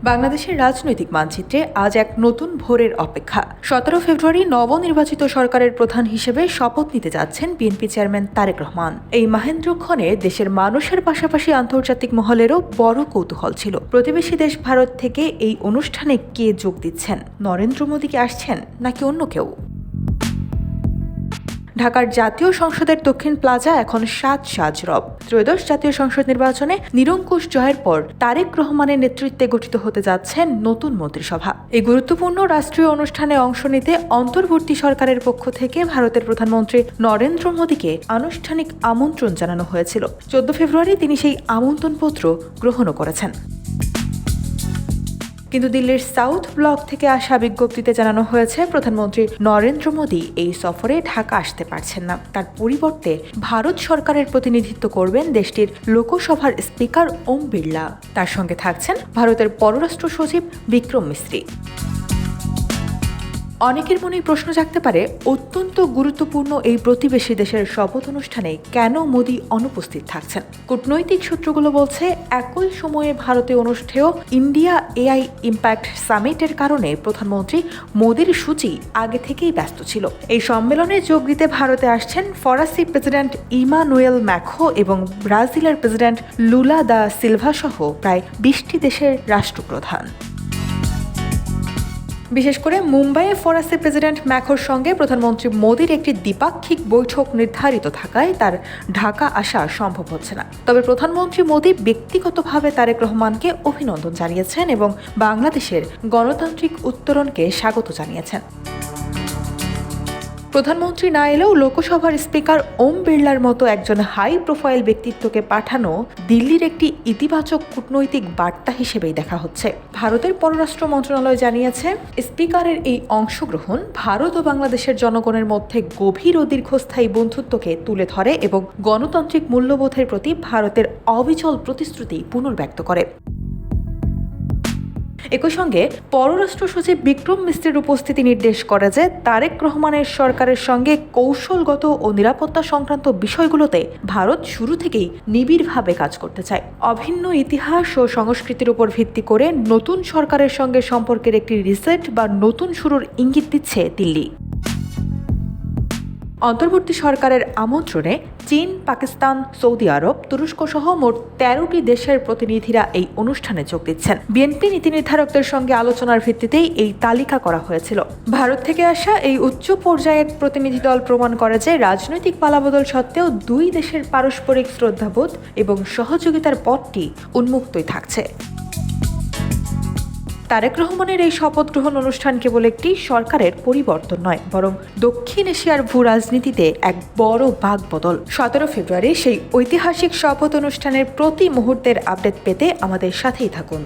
বাংলাদেশের রাজনৈতিক মানচিত্রে আজ এক নতুন ভোরের অপেক্ষা। 17 ফেব্রুয়ারি নবনির্বাচিত সরকারের প্রধান হিসেবে শপথ নিতে যাচ্ছেন বিএনপি চেয়ারম্যান তারেক রহমান। এই মাহেন্দ্রক্ষণে দেশের মানুষের পাশাপাশি আন্তর্জাতিক মহলেরও বড় কৌতূহল ছিল। প্রতিবেশী দেশ ভারত থেকে এই অনুষ্ঠানে কে যোগ দিচ্ছেন? নরেন্দ্র মোদী কি আসছেন নাকি অন্য কেউ? ঢাকার জাতীয় সংসদের দক্ষিণ প্লাজা এখন সাজ রব। ত্রয়োদশ জাতীয় সংসদ নির্বাচনে নিরঙ্কুশ জয়ের পর তারেক রহমানের নেতৃত্বে গঠিত হতে যাচ্ছেন নতুন মন্ত্রিসভা। এই গুরুত্বপূর্ণ রাষ্ট্রীয় অনুষ্ঠানে অংশ নিতে অন্তর্বর্তী সরকারের পক্ষ থেকে ভারতের প্রধানমন্ত্রী নরেন্দ্র মোদীকে আনুষ্ঠানিক আমন্ত্রণ জানানো হয়েছিল। 14 ফেব্রুয়ারি তিনি সেই আমন্ত্রণপত্র গ্রহণও করেছেন। কিন্তু দিল্লির সাউথ ব্লক থেকে আসা বিজ্ঞপ্তিতে জানানো হয়েছে প্রধানমন্ত্রী নরেন্দ্র মোদী এই সফরে ঢাকা আসতে পারছেন না। তার পরিবর্তে ভারত সরকারের প্রতিনিধিত্ব করবেন দেশটির লোকসভার স্পিকার ওম বিড়লা। তার সঙ্গে থাকছেন ভারতের পররাষ্ট্র সচিব বিক্রম মিস্ত্রি। অনেকের মনেই প্রশ্ন জাগতে পারে, অত্যন্ত গুরুত্বপূর্ণ এই প্রতিবেশী দেশের শপথ অনুষ্ঠানে কেন মোদী অনুপস্থিত থাকছেন? কূটনৈতিক সূত্রগুলো বলছে, একই সময়ে ভারতে অনুষ্ঠেয় ইন্ডিয়া এআই ইম্প্যাক্ট সামিটের কারণে প্রধানমন্ত্রী মোদীর সূচি আগে থেকেই ব্যস্ত ছিল। এই সম্মেলনে যোগ দিতে ভারতে আসছেন ফরাসি প্রেসিডেন্ট ইমানুয়েল ম্যাখো এবং ব্রাজিলের প্রেসিডেন্ট লুলা দা সিলভা সহ প্রায় 20টি দেশের রাষ্ট্রপ্রধান। বিশেষ করে মুম্বাইয়ে ফরাসি প্রেসিডেন্ট ম্যাখোর সঙ্গে প্রধানমন্ত্রী মোদীর একটি দ্বিপাক্ষিক বৈঠক নির্ধারিত থাকায় তার ঢাকা আসা সম্ভব হচ্ছে না। তবে প্রধানমন্ত্রী মোদী ব্যক্তিগতভাবে তারেক রহমানকে অভিনন্দন জানিয়েছেন এবং বাংলাদেশের গণতান্ত্রিক উত্তরণকে স্বাগত জানিয়েছেন। প্রধানমন্ত্রী না এলেও লোকসভার স্পিকার ওম বিড়লার মতো একজন হাই প্রোফাইল ব্যক্তিত্বকে পাঠানো দিল্লির একটি ইতিবাচক কূটনৈতিক বার্তা হিসেবেই দেখা হচ্ছে। ভারতের পররাষ্ট্র মন্ত্রণালয় জানিয়েছে, স্পিকারের এই অংশগ্রহণ ভারত ও বাংলাদেশের জনগণের মধ্যে গভীর ও দীর্ঘস্থায়ী বন্ধুত্বকে তুলে ধরে এবং গণতান্ত্রিক মূল্যবোধের প্রতি ভারতের অবিচল প্রতিশ্রুতি পুনর্ব্যক্ত করে। একই সঙ্গে পররাষ্ট্র সচিব বিক্রম মিস্ত্রির উপস্থিতি নির্দেশ করে যে তারেক রহমানের সরকারের সঙ্গে কৌশলগত ও নিরাপত্তা সংক্রান্ত বিষয়গুলোতে ভারত শুরু থেকেই নিবিড়ভাবে কাজ করতে চায়। অভিন্ন ইতিহাস ও সংস্কৃতির উপর ভিত্তি করে নতুন সরকারের সঙ্গে সম্পর্কের একটি রিসেট বা নতুন শুরুর ইঙ্গিত দিচ্ছে দিল্লি। অন্তর্বর্তী সরকারের আমন্ত্রণে চীন, পাকিস্তান, সৌদি আরব, তুরস্ক সহ মোট 13টি দেশের প্রতিনিধিরা এই অনুষ্ঠানে যোগ দিচ্ছেন। বিএনপি নীতি নির্ধারকদের সঙ্গে আলোচনার ভিত্তিতেই এই তালিকা করা হয়েছিল। ভারত থেকে আসা এই উচ্চ পর্যায়ের প্রতিনিধি দল প্রমাণ করে যে রাজনৈতিক পালাবদল সত্ত্বেও দুই দেশের পারস্পরিক শ্রদ্ধাবোধ এবং সহযোগিতার পথটি উন্মুক্তই থাকছে। তারেক রহমানের এই শপথ গ্রহণ অনুষ্ঠান কেবল একটি সরকারের পরিবর্তন নয়, বরং দক্ষিণ এশিয়ার ভূ রাজনীতিতে এক বড় বাঁকবদল। 17 ফেব্রুয়ারি সেই ঐতিহাসিক শপথ অনুষ্ঠানের প্রতি মুহূর্তের আপডেট পেতে আমাদের সাথেই থাকুন।